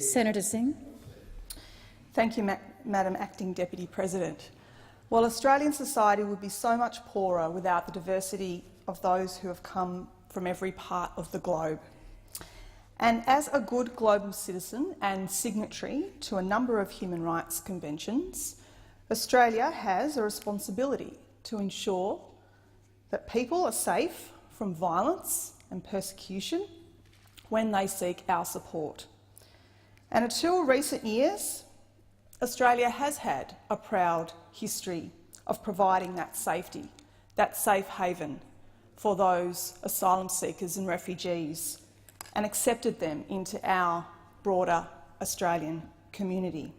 Senator Singh. Thank you, Madam Acting Deputy President. Well, Australian society would be so much poorer without the diversity of those who have come from every part of the globe. And as a good global citizen and signatory to a number of human rights conventions, Australia has a responsibility to ensure that people are safe from violence and persecution when they seek our support. And until recent years, Australia has had a proud history of providing that safety, that safe haven for those asylum seekers and refugees, and accepted them into our broader Australian community.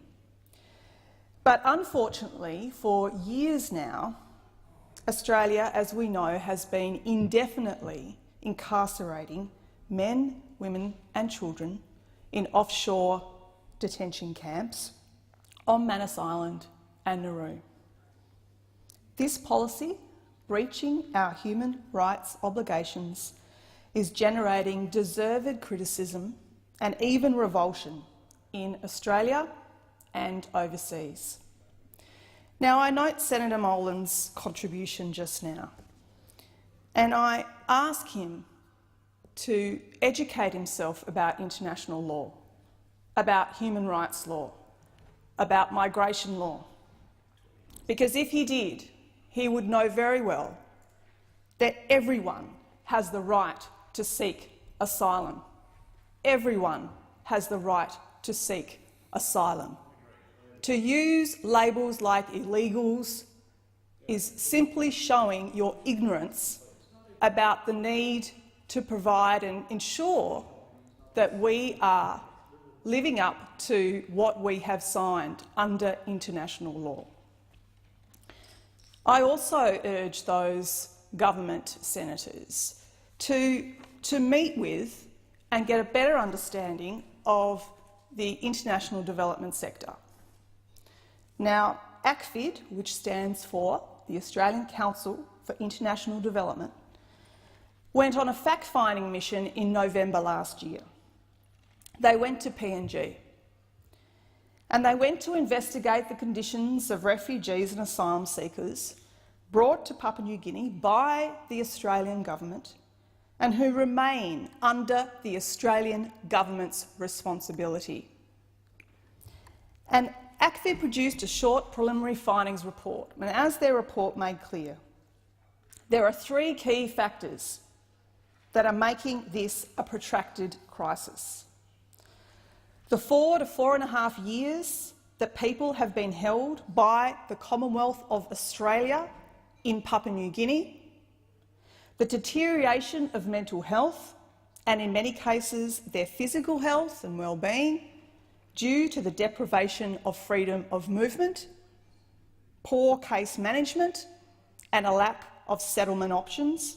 But unfortunately, for years now, Australia, as we know, has been indefinitely incarcerating men, women and children in offshore detention camps on Manus Island and Nauru. This policy, breaching our human rights obligations, is generating deserved criticism and even revulsion in Australia and overseas. Now, I note Senator Molan's contribution just now, and I ask him to educate himself about international law, about human rights law, about migration law, because if he did, he would know very well that everyone has the right to seek asylum. Everyone has the right to seek asylum. To use labels like illegals is simply showing your ignorance about the need to provide and ensure that we are living up to what we have signed under international law. I also urge those government senators to meet with and get a better understanding of the international development sector. Now, ACFID, which stands for the Australian Council for International Development, went on a fact-finding mission in November last year. They went to PNG, and they went to investigate the conditions of refugees and asylum seekers brought to Papua New Guinea by the Australian government and who remain under the Australian government's responsibility. And ACFID produced a short preliminary findings report, and as their report made clear, there are three key factors that are making this a protracted crisis. The 4 to 4.5 years that people have been held by the Commonwealth of Australia in Papua New Guinea, the deterioration of mental health and, in many cases, their physical health and well-being due to the deprivation of freedom of movement, poor case management and a lack of settlement options,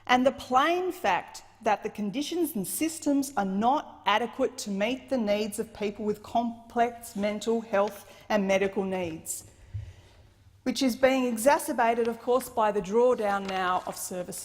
and the plain fact that the conditions and systems are not adequate to meet the needs of people with complex mental health and medical needs, which is being exacerbated, of course, by the drawdown now of services.